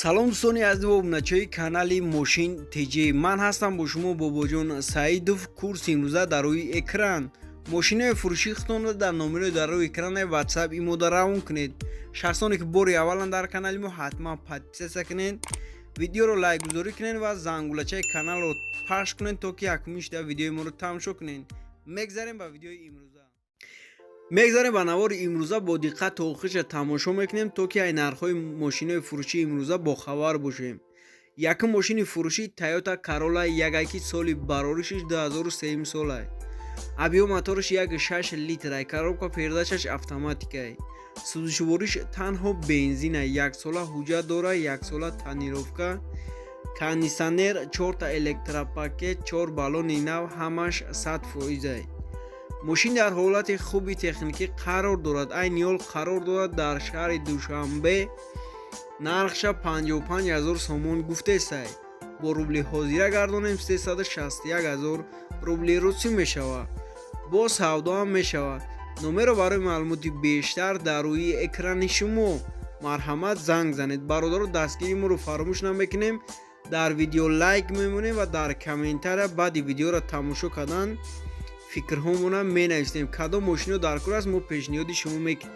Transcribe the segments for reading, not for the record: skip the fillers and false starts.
салом дӯстони азизу обуначаи канали мошин тиҷи. Ман ҳастам бо шумо бобоҷон Саидов. Курси имрӯза дар рӯи экран. Мошинаи фурӯшӣ хитонда дар номерои дар рӯи экрани WhatsApp имода равон кунед. шахсоне ки бори аввалан дар канали мо ҳатман подписатсия кунед, видеоро лайк гузорӣ кунед ва зангулачаи каналро пахш кунед, то ки якумин шуда видеои моро тамошо кунед. Мегзарем ба видеои имрӯза. мегзарем ба навори имрӯза бо диққат то охирша тамошо мекунем, то ки ай нархҳои мошинаи фурӯшии имрӯза бохабар бошем. Якум мошини фурӯшӣ Toyota Corolla 1.2 соли бароришиш 2003 солай. Объём моториш 1.6 литрай. Коробка передачаш автоматикай. Сӯзишвориш танҳо бензина. 1 сола ҳуҷҷат дора, 1 сола танировка. Кондитсионер, 4 та электропакет, 4 баллони нав, ҳамаш 100%. мошин дар ҳолати хуби техникӣ қарор дорад. Айни ҳол қарор дорад дар шаҳри Душанбе. нархша 55 000 сомон гуфтесай. бо рубли ҳозира гардонем 361 000 рубли русӣ мешавад. бо савдо ҳам мешавад. номеро барои маълумоти бештар дар рӯи экрани шумо. марҳамат, занг занед. бародаро, дастгири моро фаромӯш намекунем. дар видео лайк мемонем ва дар комментария баъди видеоро тамошо кардан фикрҳомона менависем. кадом мошино дар кор аст, мо пешниҳоди шумо мекунем.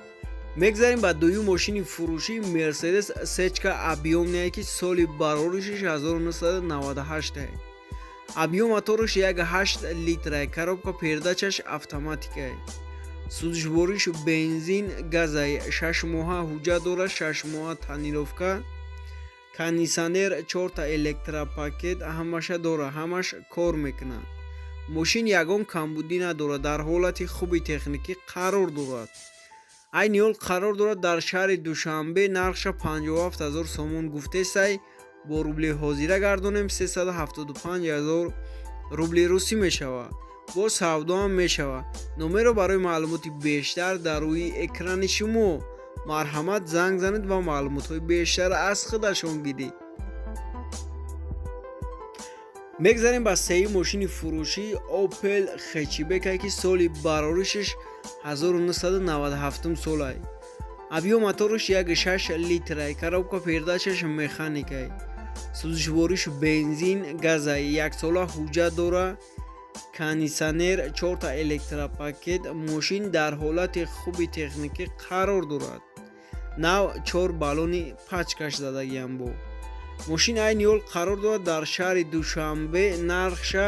мегзарем ба дуюм мошини фурӯшӣ Mercedes Сечка объёмнае ки соли бароришиш 1998 ай. объём моториш 1.8 литрай. коробка передачаш автоматикай. сӯзишвориш бензин газай. 6 моҳа ҳуҷҷат дора, 6 моҳа танировка. кондитсионер, 4 та электропакет ҳамаша дора, ҳамаш кор мекунад. мошин ягон камбудӣ надорад. дар ҳолати хуби техникӣ қарор дорад. айни ҳол қарор дорад дар шаҳри Душанбе. нархша 57 000 сомон гуфтесай. бо рубли ҳозира гардонем 375 000 рубли русӣ мешавад. бо савдо ҳам мешавад. номеро барои маълумоти бештар дар рӯи экрани шумо. марҳамат, занг занед ва маълумотҳои бештар аз худашон гиред. мегзарем ба сеюм мошини фурӯшӣ Opel Hatchback ки соли бароришиш 1997 солай. объём моториш 1.6 литрай. коробка передачаш механикай. сӯзишвориш бензин газай. 1 сола ҳуҷҷат дора. кондитсионер, 4 та электропакет. мошин дар ҳолати хуби техникӣ қарор дорад. нав 4 баллони пачкаш задагиам бо. мошин айни ҳол қарор дорад дар шаҳри Душанбе. нархша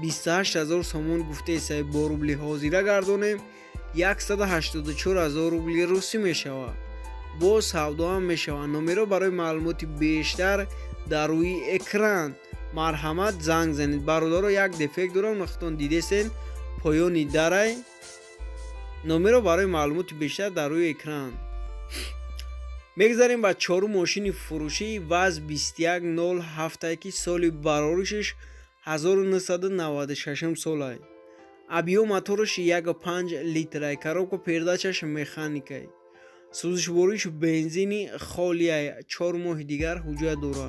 28 000 сомон гуфтесай. бо рубли ҳозира гардонем 184 000 рубли русӣ мешавад. бо савдо ҳам мешавад. номеро барои маълумоти бештар дар рӯи экран. марҳамат, занг занед. бародаро, як дефект дорам, нахтон дидесен поёни дарай. номеро барои маълумоти бештар дар рӯи экран. мегзарем ба чорум мошини фурӯшӣ ВАЗ 2107 ки соли бароришиш 1996 солай. объём моториш 1.5 литрай. коробка передачаш механикай. сӯзишвориш бензини холияй. 4 моҳи дигар ҳуҷҷат дора.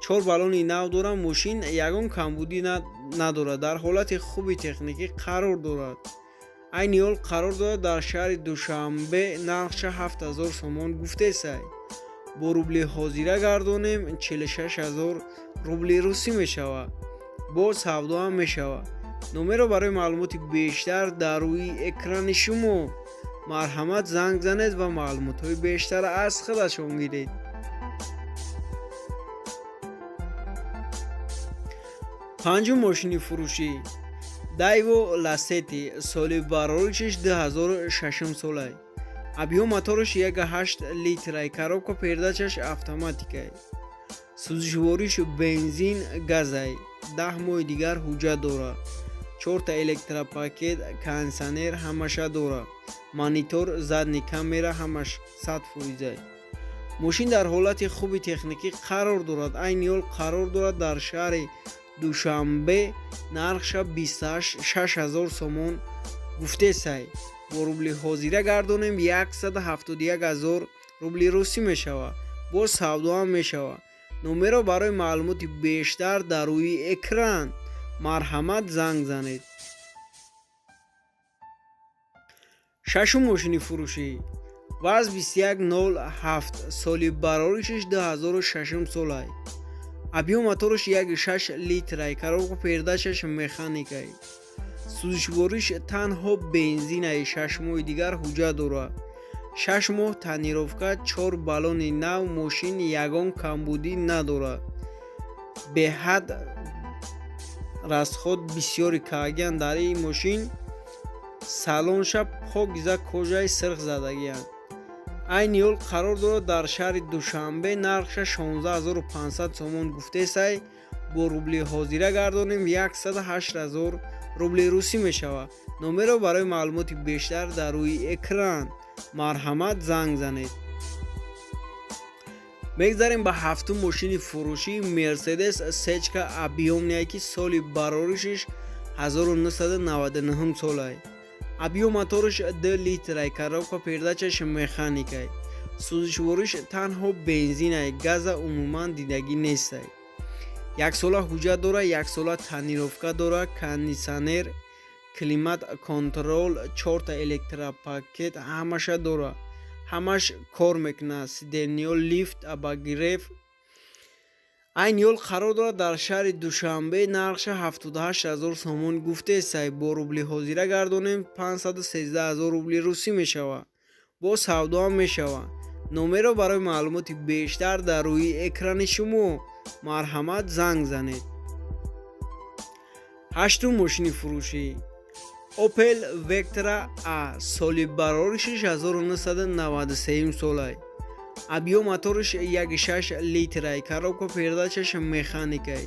4 баллони нав дора. мошин ягон камбудӣ надорад. дар ҳолати хуби техникӣ қарор дорад. айни ҳол қарор дорад дар шаҳри Душанбе. нархша 7 000 сомон гуфтесай. бо рубли ҳозира гардонем 46 000 рубли русӣ мешавад. бо савдо ҳам мешавад. номеро барои маълумоти бештар дар рӯи экрани шумо. марҳамат, занг занед ва маълумотҳои бештар аз худашон гиред. панҷум мошини фурӯшӣ Daewoo Lacetti соли бароришиш 2006 солай. объём моториш 1.8 литрай. коробка передачаш автоматикай. сӯзишвориш бензин газай. 10 моҳи дигар ҳуҷҷат дора. 4 та электропакет. кондитсионер ҳамаша дора. монитор, задни камера ҳамаш 100%. мошин дар ҳолати хуби техникӣ қарор дорад. айни ҳол қарор дорад дар шаҳри Душанбе. нархша 26 000 сомон гуфтесай. бо рубли ҳозира гардонем 171 000 рубли русӣ мешавад. бо савдо ҳам мешавад. номеро барои маълумоти бештар дар рӯи экран. марҳамат, занг занед. шашум мошини фурӯшӣ ва аз 2107 соли бароришаш 2006 солай. Объем мотораш 1.6 литрай, коробка передачаш механикай. сӯзишвориш танҳо бензинаи 6 моҳи дигар ҳуҷҷат дорад. 6 моҳ танировка, 4 баллони нав, мошин ягон камбудӣ надорад. беҳад расход бисёри кардан дар ин мошин. салонша покиза кожаи сирх задагиянд. айни ҳол қарор дорад дар шаҳри душанбе. нархша 16500 сомон гуфтесай. бо рубли ҳозира гардонем 108000 рубли русӣ мешавад. номеро барои маълумоти бештар дар рӯи экран. марҳамат, занг занед. мегзарем ба ҳафтум мошини фурӯшӣ мерседес сечка объёмная ки соли бароришиш 1999 солай. объём моториш 2 литрай, коробка передачаш механикай. сӯзишвориш танҳо бензинай, газа умуман дидагӣ нестай. 1 сола ҳуҷҷат дорад, 1 сола танировка дорад, кондитсионер, климат контрол, 4 та электропакет ҳамаша дорад. ҳамаш кор мекунад. сиденё, лифт, обогрев. айни ҳол қарор дорад дар шаҳри душанбе. нархша 78000 сомон гуфтесай. бо рубли ҳозира гардонем 513000 рубли русӣ мешавад. бо савдоам мешавад. номеро барои маълумоти бештар дар рӯи экрани шумо. марҳамат, занг занед. ҳаштум мошини фурӯшӣ Opel Vectra A соли бароришиш 1993 солай. объём моториш 1.6 литрай, коробка передачаш механикай.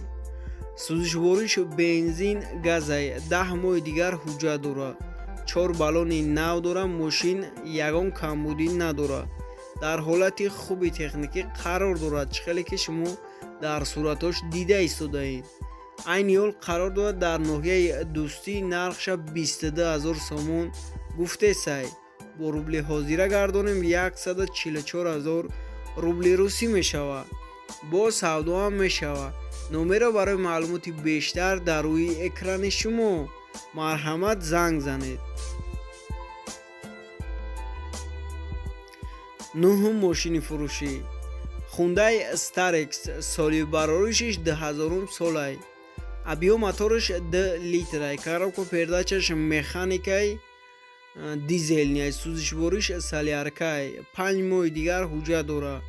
сӯзишвориш бензин, газай. 10 моҳи дигар ҳуҷҷат дорад. 4 баллони нав дорад. мошин ягон камбудӣ надорад. дар ҳолати хуби техникӣ қарор дорад. чихеле ки шумо дар суратош дида истодаед. айни ҳол қарор дорад дар ноҳияи дӯстӣ. нархша 22000 сомон гуфтесай. бо рубли ҳозира гардонем 144000 рубли русӣ мешавад. бо савдоам мешавад. номеро барои маълумоти бештар дар рӯи экрани шумо. марҳамат, занг занед. нӯҳум мошини фурӯшӣ Hyundai Starex соли бароришиш 2000 солай. объём моториш 2 литрай, коробка передачаш механикай, дизельняй. сӯзишвориш соляркай. 5 моҳи дигар ҳуҷҷат дорад.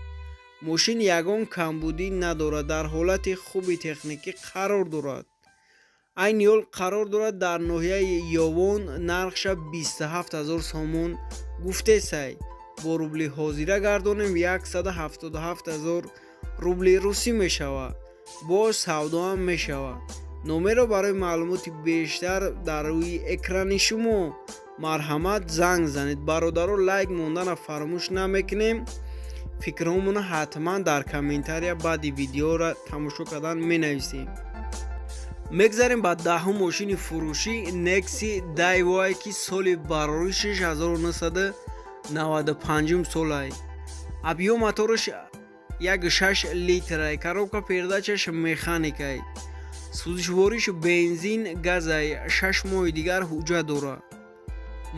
мошин ягон камбудӣ надорад. дар ҳолати хуби техникӣ қарор дорад. айни ҳол қарор дорад дар ноҳияи ёвон. нархша 27000 сомон гуфтесай. бо рубли ҳозира гардонем 177000 рубли русӣ мешавад. бо савдоам мешавад. номеро барои маълумоти бештар дар рӯи экрани шумо. марҳамат, занг занед. бародаро, лайк мондана фаромӯш намекунем. фикраҳомона ҳатман дар комментария баъди видеоро тамошо кардан менависем. мегзарем ба 10-ум мошини фурӯшӣ Nexi Daewoo ки соли бароришиш 1995 солай. объём моториш 1.6 литрай, коробка передачаш механикай. сӯзишвориш бензин, газай. 6 моҳи дигар ҳуҷҷат дорад.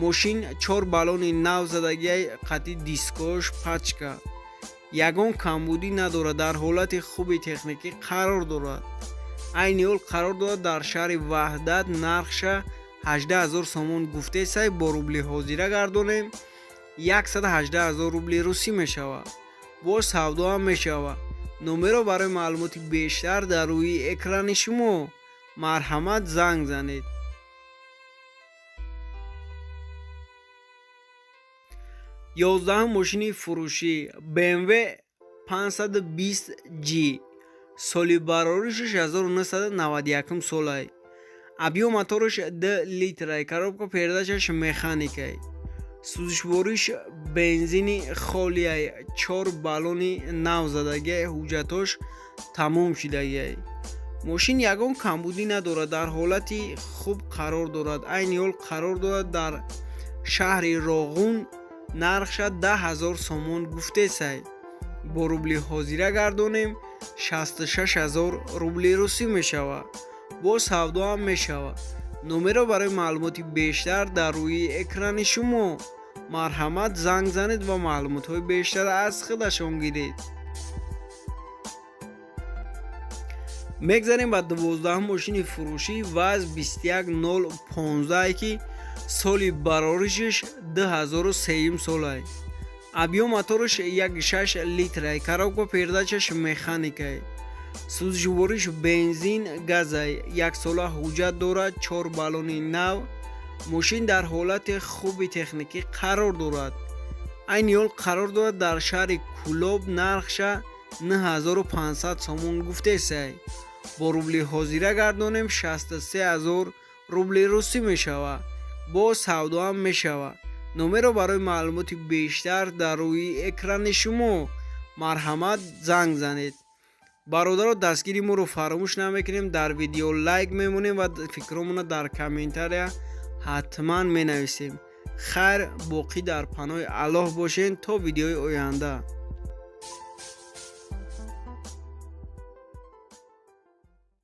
мошин 4 баллони нав задагияй, қатъи дискош, пачка. ягон камбудӣ надорад. дар ҳолати хуби техникӣ қарор дорад. айни ҳол қарор дорад дар шаҳри ваҳдат. нархша 18000 сомон гуфтесай. бо рубли ҳозира гардонем 118000 рубли русӣ мешавад. бо савдоам мешавад. номеро барои маълумоти бештар дар рӯи экрани шумо. марҳамат, занг занед. 11-ум мошини фурӯшӣ BMW 520G соли бароришиш 1991 солай. объём моториш 2 литрай, коробка передачаш механикай. сӯзишвориш бензини холияй. 4 баллони нав задагияй, ҳуҷҷатош тамом шудагияй. мошин ягон камбудӣ надорад. дар ҳолати хуб қарор дорад. айни ҳол қарор дорад дар шаҳри Роғун. нархша 10000 сомон гуфтесай. бо рубли ҳозира гардонем 66000 рубли русӣ мешавад. бо савдоам мешавад. номеро барои маълумоти бештар дар рӯи экрани шумо. марҳамат занг занед ва маълумотҳои бештар аз худашон гиред. мегзарем ба 12 мошини фурӯшӣ ваз 21015 ки соли бароришиш 2003 солай. объём моториш 1.6 литрай. коробка передачаш механикай. сӯзишвориш бензин газай. 1 сола ҳуҷҷат дорад. 4 баллони нав. мошин дар ҳолати хуби техникӣ қарор дорад. айни ҳол қарор дорад дар шаҳри кӯлоб. нархша 9500 сомон гуфтесай. бо рубли ҳозира гардонем 63000 рубли русӣ мешавад. бо савдоам мешавад. номеро барои маълумоти бештар дар рӯи экрани шумо. марҳамат занг занед. бародаро дастгири моро фаромӯш намекунем. дар видео лайк мемонем ва фикромона дар комментария ҳатман менависем. хайр, боқӣ дар паноҳи аллоҳ бошед то видеои оянда.